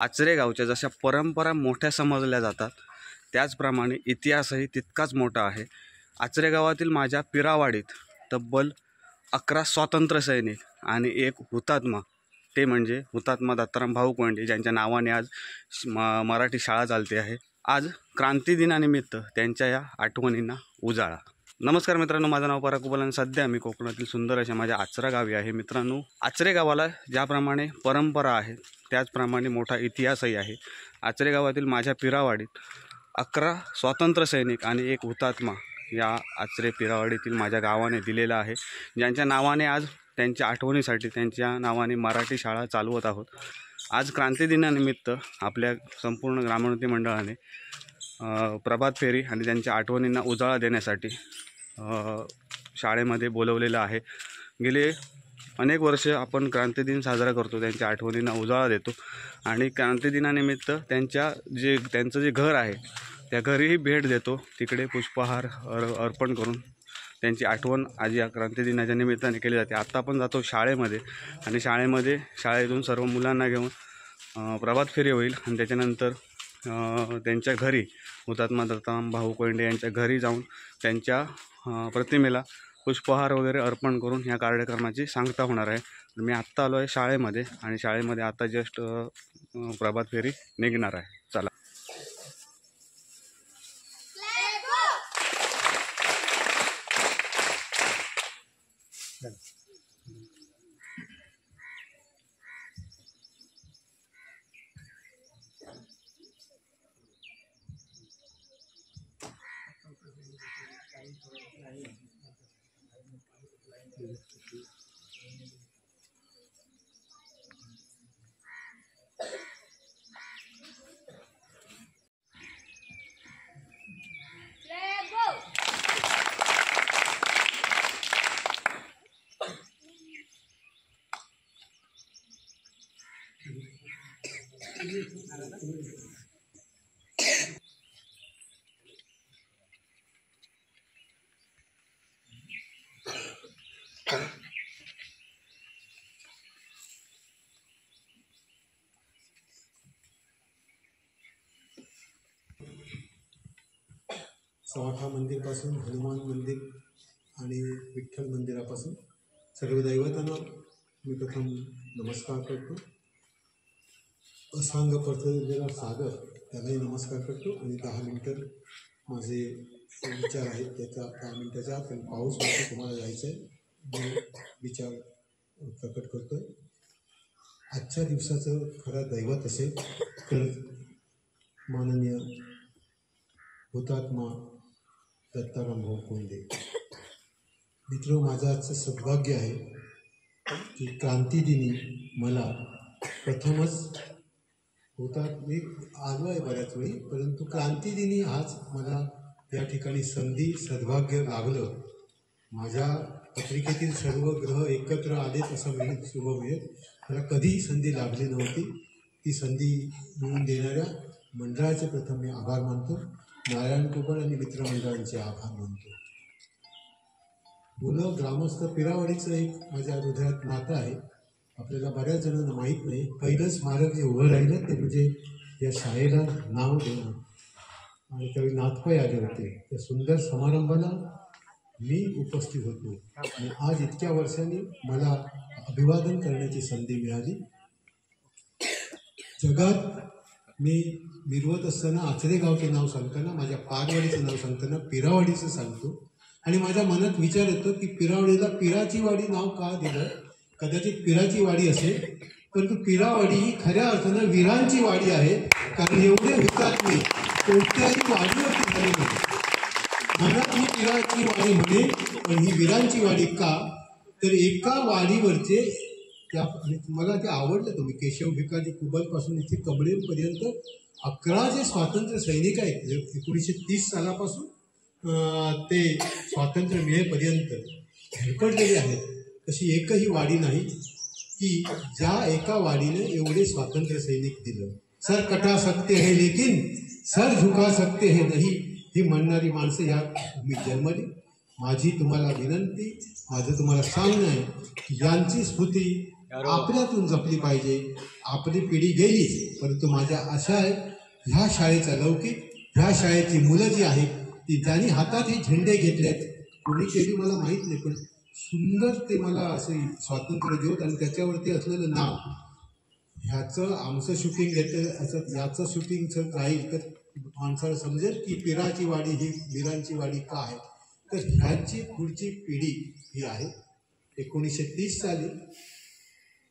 आचरे गावच्या जशा परंपरा मोठ्या समजल्या जातात त्याचप्रमाणे इतिहासही तितकाच मोठा आहे। आचरे गावातील माझ्या पिरावाडीत तब्बल 11 स्वातंत्र्य सैनिक आणि एक हुतात्मा, ते म्हणजे हुतात्मा दत्ताराम भाऊ कोंडे, ज्यांच्या नावाने आज मराठी शाळा चालते आहे। आज क्रांती दिनानिमित्त त्यांच्या या आठवणींना उजाळा। नमस्कार मित्रांनो, माझं नाव पराग कुबल आणि सध्या मी कोकणातील सुंदर अशा माझ्या आचरा गावी आहे। मित्रांनो, आचरे गावाला ज्याप्रमाणे परंपरा आहे त्याचप्रमाणे मोठा इतिहासही आहे। आचरे गावातील माझ्या पिरावाडीत 11 स्वातंत्र्य सैनिक आणि एक हुतात्मा या आचरे पिरावाडीतील माझ्या गावाने दिलेला आहे, ज्यांच्या नावाने आज त्यांच्या आठवणीसाठी त्यांच्या नावाने मराठी शाळा चालवत आहोत। आज क्रांती दिनानिमित्त आपल्या संपूर्ण ग्रामोन्नती मंडळाने प्रभात फेरी आणि त्यांच्या आठवणींना उजाळा देण्यासाठी शाळेमध्ये बोलवलेलं आहे। गेले अनेक वर्ष आपण क्रांती दिन साजरा करतो, त्यांच्या आठवणींना उजाळा देतो आणि क्रांती दिनानिमित्त त्यांचं जे घर आहे त्या घरीही भेट देतो। तिकडे पुष्पहार अर्पण करून त्यांची आठवण आज या क्रांती दिनाच्या निमित्ताने केली जाते। आत्ता आपण जातो शाळेमध्ये आणि शाळेतून सर्व मुलांना घेऊन प्रभात फेरी होईल आणि त्याच्यानंतर त्यांच्या घरी हुतात्मा दत्ताराम भाऊ कोंडे यांच्या घरी जाऊन त्यांच्या प्रतिमेला पुष्पहार वगैरे अर्पण करून ह्या कार्यक्रमाची सांगता होणार आहे। मी आत्ता आलो आहे शाळेमध्ये आणि शाळेमध्ये आता जस्ट प्रभात फेरी निघणार आहे। चला। सवाठा मंदिरपासून हनुमान मंदिर आणि विठ्ठल मंदिरापासून सर्व दैवतांना मी प्रथम नमस्कार करतो। असांग पसरलेला सागर त्यालाही नमस्कार करतो आणि 10 मिनिटं माझे विचार आहेत त्याचा 10 मिनिटाच्या आत पाऊस वरती तुम्हाला जायचं आहे विचार प्रकट करतो आहे। आजच्या दिवसाचं खरं दैवत असेल तर माननीय हुतात्मा दत्ताराम भाऊ कोंडे मित्र। माझं आजचं सद्भाग्य आहे की क्रांतीदिनी मला प्रथमच मी आलो आहे बऱ्याच वेळी, परंतु क्रांतीदिनी आज मला या ठिकाणी संधी सद्भाग्य लाभलं। माझ्या पत्रिकेतील सर्व ग्रह एकत्र आलेत असं मी शुभ मिळेल, मला कधीही संधी लाभली नव्हती। ती संधी मिळवून देणाऱ्या मंडळाचे प्रथम मी आभार मानतो, नारायण कुबल आणि मित्रमंडळांचे आभार मानतो। मुलं ग्रामस्थ पिरावाडीचं एक माझ्या हृदयात नातं आहे, आपल्याला बऱ्याच जणांना माहीत नाही। पहिलं स्मारक जे उभं राहिलं ते म्हणजे या शाळेला नाव देणं आणि त्यावेळी नाथपाई आले होते, त्या सुंदर समारंभाला मी उपस्थित होतो आणि आज इतक्या वर्षांनी मला अभिवादन करण्याची संधी मिळाली। जगात मी मिरवत असताना आचरे गावचं नाव सांगताना, माझ्या पारवाडीचं नाव सांगताना पिरावाडीचं सांगतो आणि माझ्या मनात विचार येतो की पिरावाडीला पिराची वाडी नाव का दिलं? कदाचित पिराची वाडी असेल, परंतु पिरावाडी ही खऱ्या अर्थानं वीरांची वाडी आहे, कारण एवढे हुतात्मे कोणत्याही वाडीवरती झाले नाही। मनात ही पिराची वाडी म्हणे, पण ही वीरांची वाडी का? तर एका वाडीवरचे आणि मला ते आवडलं, तुम्ही केशव भिकाजी कुबलपासून इथे कमळेपर्यंत 11 जे स्वातंत्र्य सैनिक आहेत 1930 सालापासून ते स्वातंत्र्य मिळेपर्यंत धडपडलेले आहेत, तशी एकही वाडी नाही की ज्या एका वाडीने एवढे स्वातंत्र्य सैनिक दिलं। सर कटा सकते हैं लेकिन सर झुका सकते हैं नहीं, ही म्हणणारी माणसं या भूमीत जन्मली। माझी तुम्हाला विनंती, माझं तुम्हाला सांगणं आहे की यांची स्मृती आपल्यातून जपली पाहिजे. आपली पिढी गेलीच, परंतु माझ्या आशा आहे ह्या शाळेचा लौकिक, ह्या शाळेची मुलं जी आहेत ती ज्यांनी हातात हे झेंडे घेतलेत, कोणी केली मला माहीत नाही, पण सुंदर ते मला असे स्वातंत्र्य ज्योत आणि त्याच्यावरती असलेलं नाव, ह्याचं आमचं शूटिंग घेतं असं याचं शूटिंगचं राहील तर माणसाला समजेल की पिराची वाडी ही वीरांची वाडी का आहे. तर ह्याची पुढची पिढी ही आहे. 1930 साली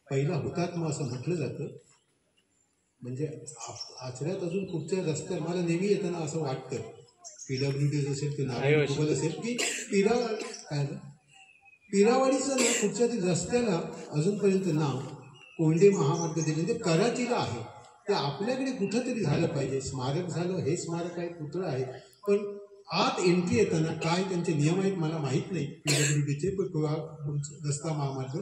पहिला हुतात्मा असं म्हटलं जातं. म्हणजे आचऱ्यात अजून पुढच्या रस्त्यावर मला नेहमी येताना असं वाटतं, PWD असेल ते नारायण असेल की पिरावाडीचं नाव पुढच्या रस्त्याला अजूनपर्यंत नाव कोंडे महामार्ग दिले, म्हणजे कराचीला आहे. ते आपल्याकडे कुठंतरी झालं पाहिजे. स्मारक झालं, हे स्मारक आहे, पुतळं आहे, पण आत एंट्री येताना काय त्यांचे नियम आहेत मला माहीत नाही PWDचे, पण रस्ता महामार्ग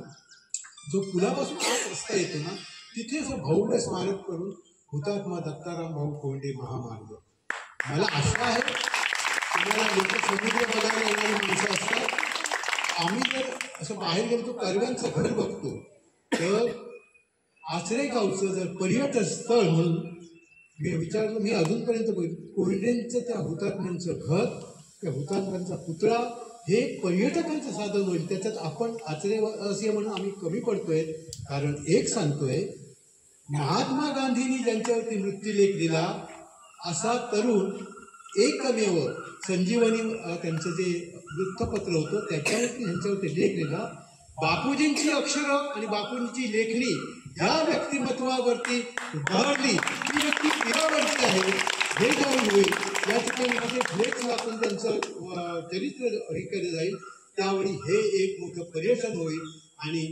जो पुलापासून आत रस्ता येतो ना, तिथे असं भव्य स्मारक करून हुतात्मा दत्ताराम भाऊ कोंडे महामार्ग. मला आशा आहे तुम्हाला लोक समुद्र बघायला येणारी माणसं असतात. आम्ही जर असं बाहेर गेलो तो कर्व्यांचं घर बघतो, तर आचरे गावचं जर पर्यटन स्थळ म्हणून मी विचारलं, मी अजूनपर्यंत बघितलं कोंडेंचं त्या हुतात्म्यांचं घर, त्या हुतात्म्यांचा पुतळा हे पर्यटकांचं साधन होईल. त्याच्यात आपण आचरेवासी म्हणून आम्ही कमी पडतोय. कारण एक सांगतोय, महात्मा गांधींनी ज्यांच्यावरती मृत्यूलेख दिला असा तरुण एकमेव संजीवनी त्यांचं जे वृत्तपत्र होतं त्याच्यावरती ह्यांच्यावरती लेख लिहिला. बापूजींची अक्षरं आणि बापूंची लेखणी या व्यक्तिमत्वावरती उभारली, ही व्यक्ती पिरावरती आहे हे ज्यावेळी होईल, या ठिकाणी माझे फ्लेक्स वाचून त्यांचं चरित्र हे केलं जाईल, त्यावेळी हे एक मोठं पर्यटन होईल आणि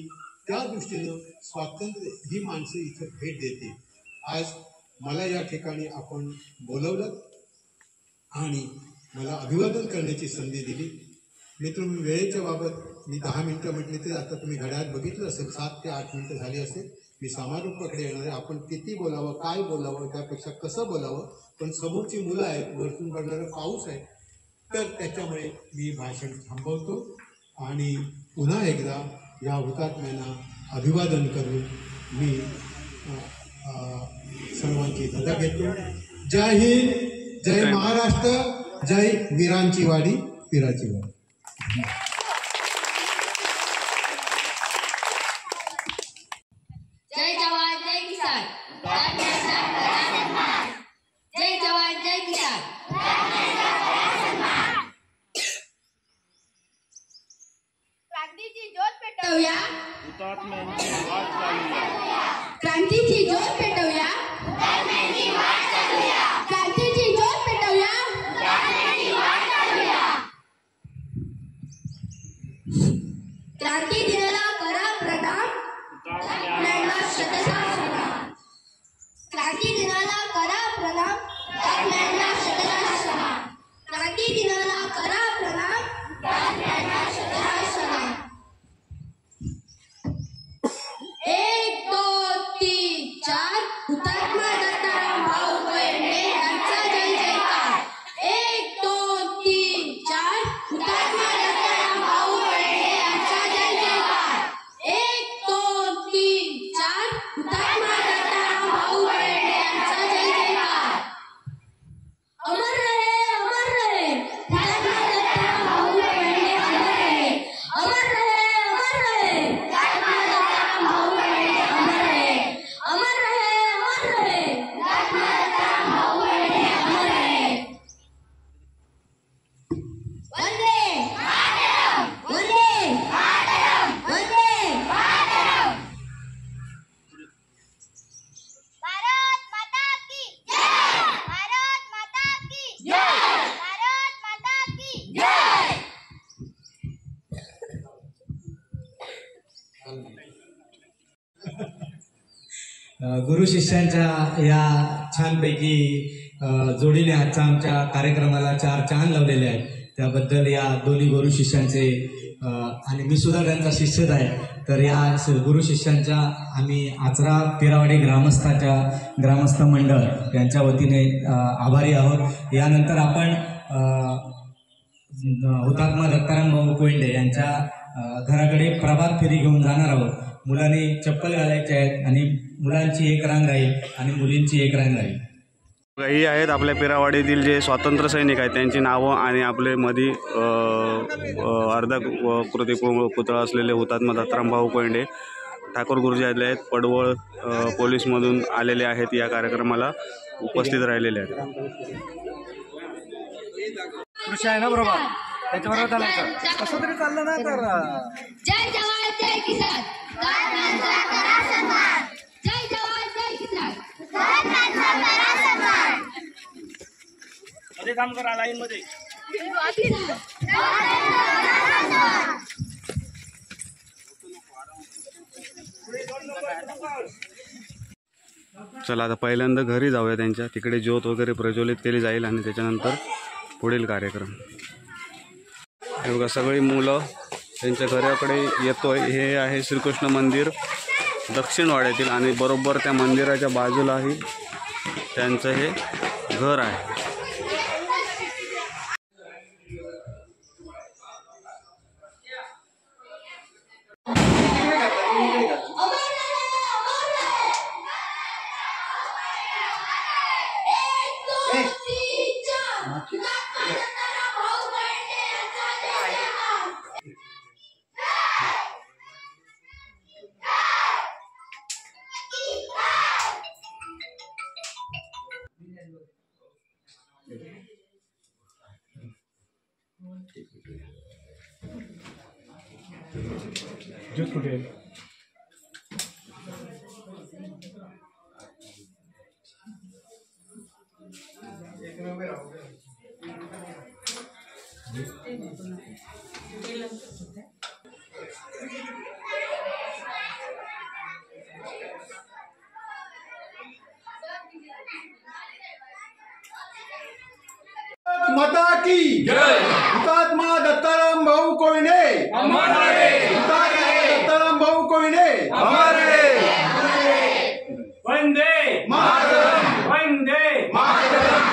त्या दृष्टीनं स्वातंत्र्य ही माणसं इथं भेट देतील. आज मला या ठिकाणी आपण बोलवलं आणि मला अभिवादन करण्याची संधी दिली. मित्र, वेळेच्या बाबत मी 10 मिनिटं म्हटली तर आता तुम्ही घड्याळात बघितलं असेल 7 ते 8 मिनिटं झाली असेल. मी समारोपाकडे येणार आहे. आपण किती बोलावं, काय बोलावं, त्यापेक्षा कसं बोलावं, पण समोरची मुलं आहेत, वरतून पडणारा पाऊस आहे, तर त्याच्यामुळे मी भाषण थांबवतो आणि पुन्हा एकदा या हुतात्म्यांना अभिवादन करून मी सर्वांची धजा घेतो. जय हिंद, जय महाराष्ट्र, जय वीरांची वाडी, पिराची वाडी. जय जवान जय किसान, जय जवान जय किसान. क्रांतीची ज्योत पेटवूया, क्रांतीची ज्योत पेटवूया, क्रांतीची ज्योत पेटवूया. क्रांती दिनाला करा प्रणाम, आपल्याला शतशः सलाम. क्रांती दिनाला करा प्रणाम, आपल्याला शतशः सलाम. क्रांती दिनाला करा प्रणाम, आपल्याला शतशः सलाम. 1 2 3 4 हुतात्मा दत्ताराम भाऊ कोंडे यांचा जय जयकार. 1 2 3 4 हुतात्मा दत्ताराम भाऊ कोंडे यांचा जय जयकार. 1 2 3 4 हुतात्मा दत्ताराम भाऊ कोंडे यांचा जय जयकार. अमर रहे हुतात्मा दत्ताराम भाऊ कोंडे, अमर रहे, अमर रहे हुतात्मा दत्ताराम भाऊ कोंडे, अमर रहे, अमर रहे हुतात्मा दत्ताराम भाऊ कोंडे, अमर रहे. वंदे मातरम, वंदे मातरम, वंदे मातरम. भारत माता की जय, भारत माता की जय, भारत माता की जय. गुरु शिष्यांच्या या छानपैकी जोडीने आजच्या आमच्या कार्यक्रमाला 4 चांद लावलेले आहेत. त्याबद्दल या दोन्ही गुरु शिष्यांचे आणि मी सुद्धा त्यांचा शिष्यच आहे. तर या गुरु शिष्यांच्या आम्ही आचरा पिरावाडी ग्रामस्थ मंडळ यांच्या वतीने आभारी आहोत. यानंतर आपण हुतात्मा दत्ताराम भाऊ कोंडे यांच्या घराकडे प्रभात फेरी घेऊन जाणार आहोत. मुलांनी चप्पल घालायचे आहेत आणि मुलांची एक रांग राहील आणि मुलींची एक रांग राहील. ही आहेत आपल्या पिरावाडीतील जे स्वातंत्र्य सैनिक आहेत त्यांची नावं आणि आपले मधी अर्धाकृती पुतळा असलेले हुतात्मा दत्ताराम भाऊ कोयंडे ठाकूर गुरुजी आले आहेत. पडवळ पोलीसमधून आलेले आहेत, या कार्यक्रमाला उपस्थित राहिलेले आहेत. कृषी आहे ना बरोबर, त्याच्याबरोबर चालायचं. कसं तरी चाललं ना तर जय जवान जय किसान, जय जवान जय किसान. मध्ये काम करा लाईन मध्ये. चला आता पहिल्यांदा घरी जाऊया त्यांच्या. तिकडे ज्योत वगैरे प्रज्वलित केली जाईल आणि त्याच्यानंतर पुढील कार्यक्रम. हे बघा सगळी मुलं त्यांच्या घराकडे येतोय. हे आहे श्रीकृष्ण मंदिर दक्षिण वाड्यातील आणि बरोबर त्या मंदिराच्या बाजूलाही त्यांचं हे घर आहे. ज्योत कुठे माता की जय. हुतात्मा दत्ताराम भाऊ कोयंडे हमारे. हुतात्मा दत्ताराम भाऊ कोयंडे हमारे. वंदे मातरम, वंदे मातरम.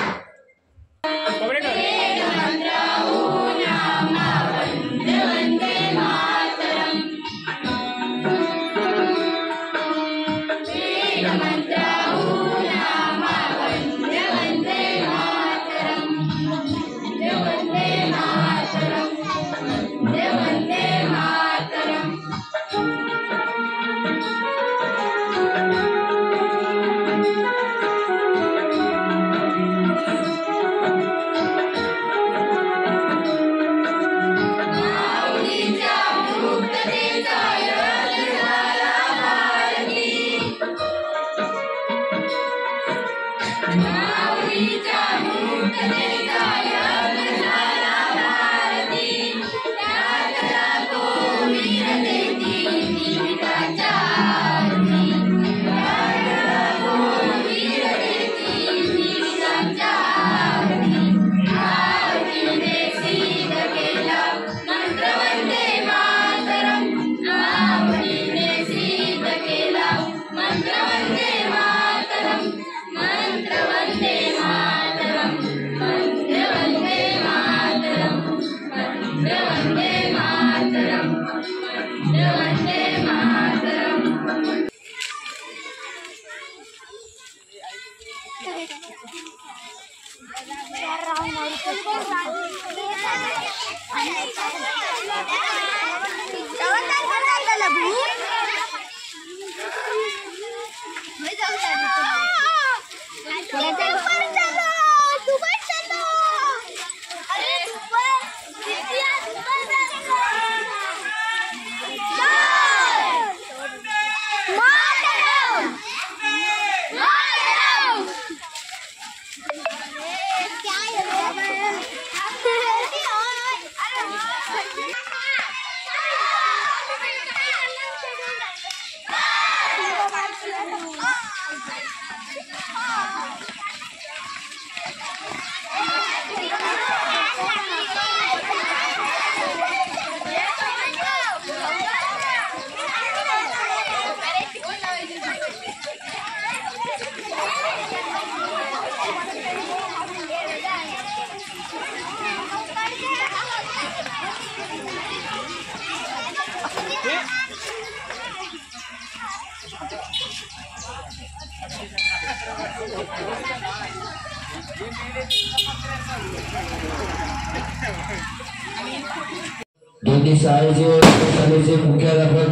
दोन्ही शाळेचे मुख्याध्यापक,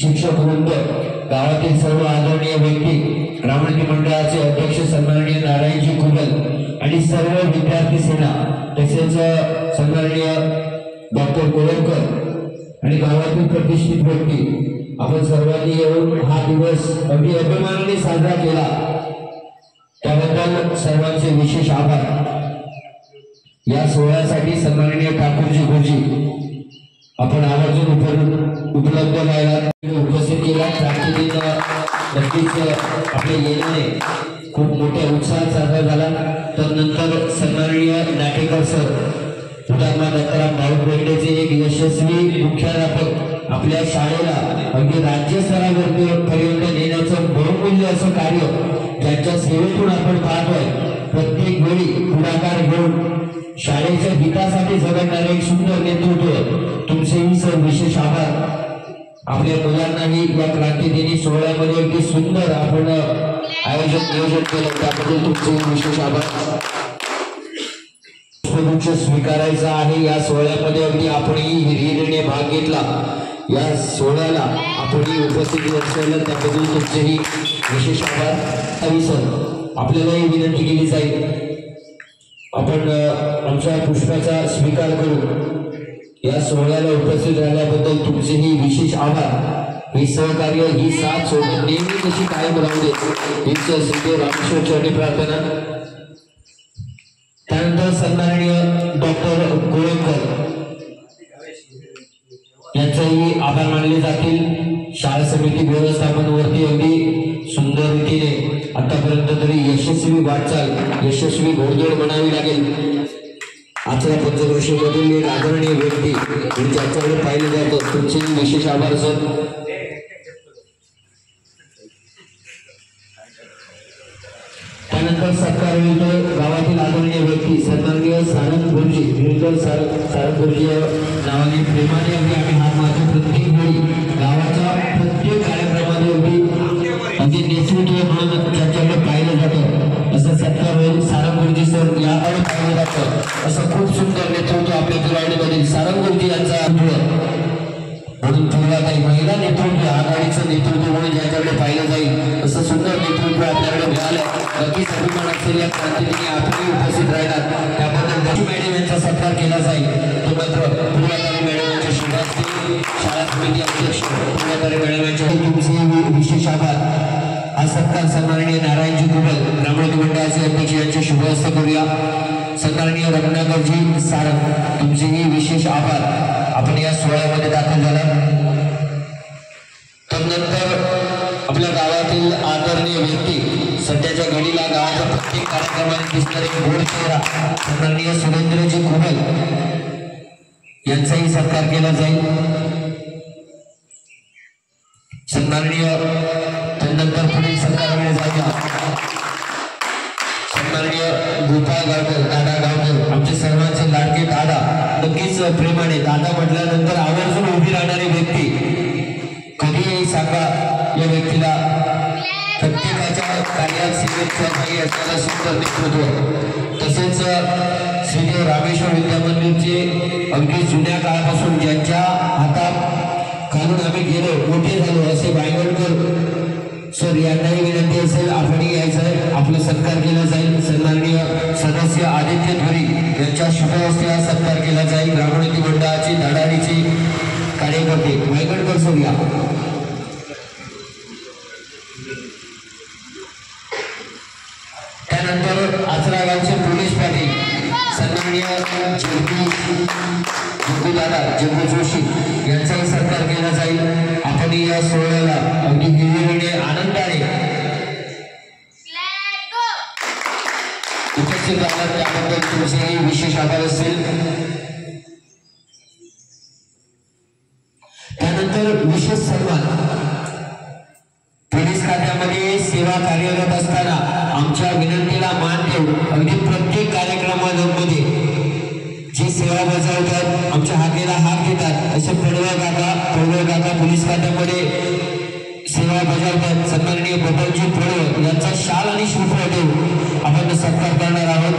शिक्षक वृंद, गावातील सर्व आदरणीय व्यक्ती, ग्रामोन्नती मंडळाचे अध्यक्ष सन्माननीय नारायणजी कुबल आणि सर्व विद्यार्थी सेना, तसेच सन्माननीय डॉक्टर कोळंबकर आणि गावातील प्रतिष्ठित व्यक्ती, आपण सर्वांनी येऊन हा दिवस अगदी अभिमानाने साजरा केला, त्याबद्दल सर्वांचे विशेष आभार. या सोहळ्यासाठी सन्माननीय ठाकूरजी गुरुजी आपण आवर्जून उपलब्ध व्हायला उपस्थित केला. क्रांती दिन नक्कीच आपल्या येण्याने खूप मोठ्या उत्साहात साजरा झाला. तर नंतर सन्माननीय नाटेकर सर, हुतात्मा दत्ताराम भाऊ बेर्डेचे एक यशस्वी मुख्याध्यापक, आपल्या शाळेला अगदी राज्यस्तरापर्यंत नेण्याचं बहुमूल्य असं कार्य ज्यांच्या सेवेतून आपण पाहतोय. प्रत्येक वेळी पुढाकार घेऊन शाळेच्या हितासाठी झगडणारे एक सुंदर नेतृत्व, तुमचेही सर विशेष आभार. आपल्या मुलांनाही या क्रांतीदिनी सोहळ्यामध्ये अगदी सुंदर आपण नियोजन केलं, त्याबद्दल तुमचे विशेष आभार. पुष्पगुच्छ स्वीकारायचा आहे या सोहळ्यामध्ये, अगदी आपणही हिरिरीने भाग घेतला, या सोहळ्याला आपणही उपस्थित दर्शवलं, त्याबद्दल तुमचेही विशेष आभार. आणि सर आपल्यालाही विनंती केली जाईल आपण आमच्या पुष्पाचा स्वीकार करू. या सोहळ्याला उपस्थित राहिल्याबद्दल तुमचेही विशेष आभार. हे सहकार्य, ही साथ सोबत नेहमी कशी कायम राहू दे, हीच श्री रामेश्वर चरणी प्रार्थना. त्यानंतर सन्माननीय डॉक्टर कोळंबकर यांचाही आभार मानले जातील. शाळा समिती व्यवस्थापनावरती अगदी सुंदर रीतीने आतापर्यंत तरी यशस्वी वाटचाल, यशस्वी घोडदौड म्हणावी लागेल. आजच्या पंचक्रोशीमधील एक आदरणीय व्यक्ती ज्याच्याकडे पाहिलं जातं, तुमचे विशेष आभार सर. त्यानंतर सत्कार गावातील आदरणीय व्यक्ती सन्माननीय सारंग गुरुजी, सारंग गुरुजी नावाने प्रेमाने आम्ही हात मारतो. प्रत्येक वेळी गावाच्या प्रत्येक कार्यक्रमामध्ये अगदी नेतृत्व म्हणून ज्यांच्याकडे पाहिलं जातं असं सत्कार होईल. सारंग गुरुजी सर याकडे पाहिलं जातं असं खूप सुंदर नेतृत्व आपल्या पिरावडीमधील सारंग गुरुजी यांचा म्हणून तुम्हाला काही महिला नेतृत्व, आघाडीचं नेतृत्व म्हणून ज्याच्याकडे पाहिलं जाईल असं सुंदर नेतृत्व आपल्याकडे मिळालं. नक्कीच अभिमान असेल या क्रांतीदिनी आपणही उपस्थित राहणार, त्याबद्दल दशी मॅडम यांचा सत्कार केला जाईल. तो मात्र पूर्वाधारी मॅडम यांच्या शुभास्ते, शाळा समिती अध्यक्ष पूर्वाधारी मॅडम यांच्या तुमचे विशेष आभार. हा सत्कार सन्माननीय नारायणजी कुबल, ग्रामोन्नती मंडळाचे अध्यक्ष यांचे शुभहस्ते करूया. सन्माननीय रत्नाकरजी सारंग, तुमचेही विशेष आभार. आपण या सोहळ्यामध्ये दाखल झाला. तदनंतर आपल्या गावातील आदरणीय व्यक्ती, सध्याच्या घडीला गावाच्या प्रत्येक कार्यक्रमात दिसणारे गोड चेहरा सन्माननीय सुरेंद्रजी कुबल यांचाही सत्कार केला जाईल. सन्माननीय तदनंतर पुढील सत्कार वेळ जायचा सन्माननीय गोपाळ गावकर, दादा गावकर, आमचे सर्वांचे लाडके दादा. नक्कीच प्रेमाने दादा म्हटल्यानंतर आवर्जून उभी राहणारी व्यक्ती, कधीही सांगा या व्यक्तीला प्रत्येकाच्या कार्यात सेवेत सहभागी असणारा सुंदर नेतृत्व. तसेच श्री रामेश्वर विद्या मंदिरचे अगदी जुन्या काळापासून ज्यांच्या हातात घालून आम्ही गेलो, मोठे झालो असे वायगडकर सर यांनाही विनंती असेल आपणही यायचं आहे, आपला सत्कार केला जाईल. सन्माननीय सदस्य आदित्य धुरी यांच्या शुभहस्ते हा सत्कार केला जाईल. ग्रामोन्नती मंडळाचे धडाडीचे कार्यकर्ते वायगडकर सर या. त्यानंतर आचरा गावचे पोलीस पाटील सन्माननीय जग्गू दादा जग्गू जोशी यांचाही सत्कार केला जाईल. आपण या सोहळ्याला अगदी हिरिरीने आनंदाने उपस्थित राहणार, त्याबद्दल तुमचेही विशेष आभार असेल. त्यानंतर विशेष सन्मान, पोलीस खात्यामध्ये सेवा कार्यरत असताना आमच्या विनंतीला मान देऊन अगदी प्रत्येक कार्यक्रमामध्ये जी सेवा बजावतात, आमच्या हाकेला हाक देतात असे पडवळ काका पोलीस खात्यामध्ये सेवा बजावतात. सन्माननीय बबनजी पडवळ यांचा शाल आणि श्रीफळ देऊन आपण सत्कार करणार आहोत.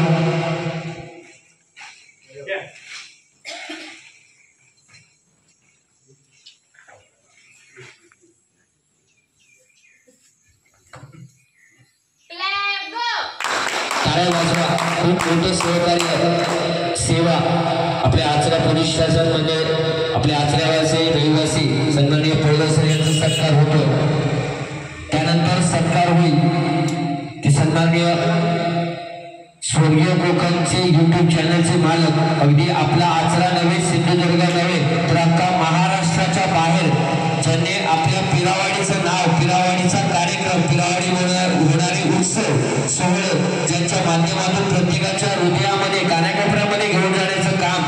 खूप मोठे सहकार्य सेवा आपल्या आचरा पोलीस स्टेशन म्हणजे आपल्या आचऱ्यावासी रहिवासी सन्माननीय पडवळ सर यांचा सत्कार होतो. त्यानंतर सत्कार होईल ते सन्माननीय स्वर्गीय कोकणचे YouTube चॅनलचे मालक अगदी आपला आचरा नव्हे सिंधुदुर्ग नव्हे तर अख्खा महाराष्ट्राच्या बाहेर ज्यांनी आपल्या पिरावाडीचं नाव पिरावाडीचा कार्यक्रम पिरावाडी होणारे उत्सव सोहळे ज्यांच्या माध्यमातून प्रत्येकाच्या हृदयामध्ये कानाकोपऱ्यामध्ये घेऊन जाण्याचं काम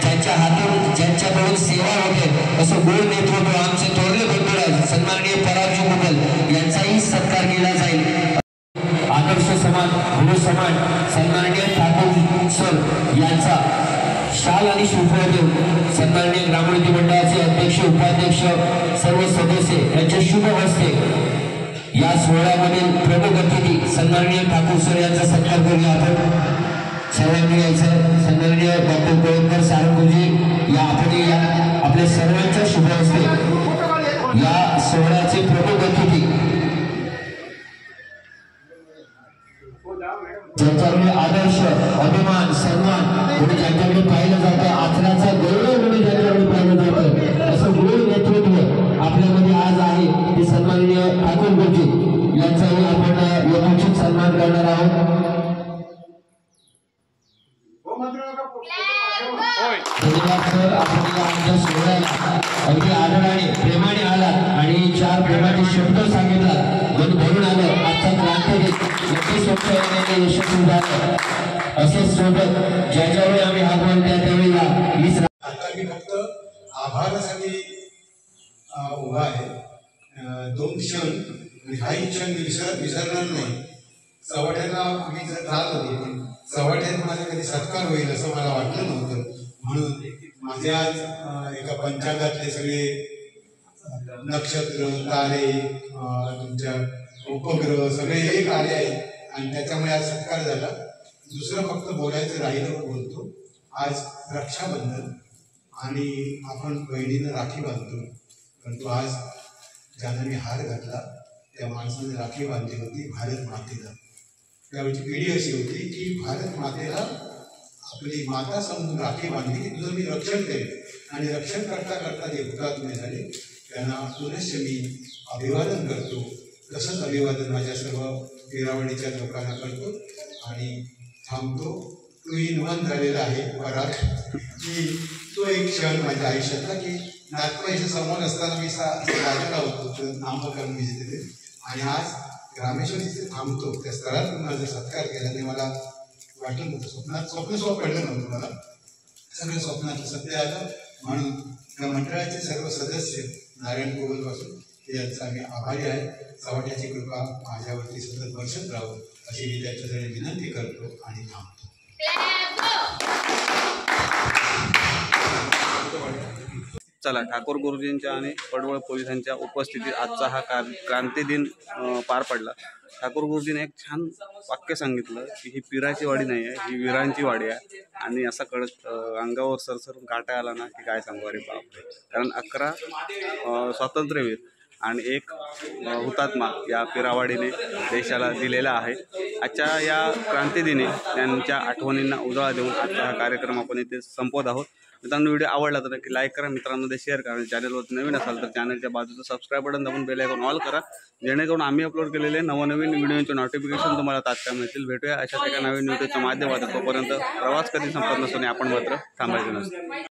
ज्यांच्या हातून ज्यांच्याकडून सेवा होते असं गोड नेतृत्व आमचे थोरले बंधुराज सन्माननीय परागजी मुघल यांचाही सत्कार केला जाईल. आदर्श समाज गुरु समाज सन्माननीय ठाकूर सर यांचा शाल आणि श्रीफळ देऊन सन्माननीय ग्रामोन्नती मंडळाचे अध्यक्ष उपाध्यक्ष सर्व सदस्य यांच्या शुभ हस्ते या सोहळ्यामधील प्रमुख अतिथी सन्माननीय ठाकूर सर यांचा सत्कार करूया आपण. सर्वांनी यायचं सन्माननीय डॉक्टर गोविंदकर सारंगजी या आपल्या सर्वांच्या शुभ हस्ते या सोहळ्याचे प्रमुख अतिथी ज्यांच्याकडे आदर्श अभिमान सन्मान म्हणून ज्यांच्याकडे पाहिलं जातं आचऱ्याचा गौरव म्हणून ज्यांच्याकडे पाहिलं जातं असं गुरु नेतृत्व आपल्यामध्ये आज आहे ते सन्माननीय ठाकूर गुरुजी यांचाही आपण यथोचित सन्मान करणार आहोत. धन्यवाद सर आपण या आमच्या सोहळ्याला अगदी आदराने प्रेमाने आलात आणि 4 प्रेमाचे शब्द सांगितलात मन भरून आलं. आजचा क्रांती दिन स्वच्छ यशस्वी झालं असे सोबत ज्याच्यावेळी आम्ही हा बोल त्यावेळेला आता मी फक्त आभारासाठी उभा आहे. 2 क्षण हाही क्षण विसरणार नाही. चव्हाट्याला मी जर जात होतो पण चव्हाट्यात माझा कधी सत्कार होईल असं मला वाटलं नव्हतं. म्हणून माझ्या आज एका पंचांगातले सगळे नक्षत्र तारे तुमच्या उपग्रह सगळे एक आले आहेत आणि त्याच्यामुळे आज सत्कार झाला. दुसरं फक्त बोलायचं राहिलं बोलतो. आज रक्षाबंधन आणि आपण बहिणीनं राखी बांधतो परंतु आज ज्यानं मी हार घातला त्या माणसाने राखी बांधली होती भारत मातेला. त्यावेळची पिढी अशी होती की भारत मातेला आपली माता समजून राखी बांधली की तुझं मी रक्षण करेन आणि रक्षण करता करता जे हुतात्मे झाले त्यांना पुनश्च मी अभिवादन करतो. तसंच अभिवादन माझ्या सर्व पिरावडीच्या लोकांना करतो आणि थांबतो. 2-in-1 झालेला आहे पराग की तो एक क्षण माझ्या आयुष्यातला की नागपूरच्या समोर असताना मी राजाला होतो तर नामकरण मी तिथे आणि आज रामेश्वर तिथे थांबतो. त्या स्थळात माझा सत्कार केल्याने मला वाटलं नव्हतं स्वप्न पडलं नव्हतं मला. सगळं स्वप्नाचं सत्य आलं म्हणून त्या मंडळाचे सर्व सदस्य नारायण गोगलपासून यांचा आम्ही आभारी आहे. चव्हाट्याची कृपा माझ्यावरती सतत वर्षत राहावं अशी मी त्याच्याकडे विनंती करतो आणि थांबतो. चला ठाकूर गुरुजींच्या आणि पडवळ पोलिसांच्या उपस्थितीत आजचा हा क्रांती दिन पार पडला. ठाकूर गुरुजीने एक छान वाक्य सांगितलं की ही पिराची वाडी नाही आहे ही वीरांची वाडी आहे आणि असं कळत अंगावर सरसरून काटा आला ना की काय सांगू अरे बापरे. कारण 11 स्वातंत्र्यवीर आणि 1 हुतात्मा या पिरावाडीने देशाला दिलेला आहे. आजच्या या क्रांतीदिनी त्यांच्या आठवणींना उजाळा देऊन आजचा हा कार्यक्रम आपण इथे संपवत आहोत. मित्रांनो व्हिडिओ आवडला तर नक्की लाईक करा, मित्रांमध्ये शेअर करा. चॅनलवर नवीन असाल तर चॅनलच्या बाजूचं सबस्क्राईब बटन दाबून बेल आयकॉन ऑल करा जेणेकरून आम्ही अपलोड केलेले नवनवीन व्हिडिओचे नोटिफिकेशन तुम्हाला तात्काळ मिळतील. भेटूया अशाच एका नवीन व्हिडिओच्या माध्यमातून. तोपर्यंत प्रवास कधी संपत नसून आपण मात्र थांबायचं नसतं.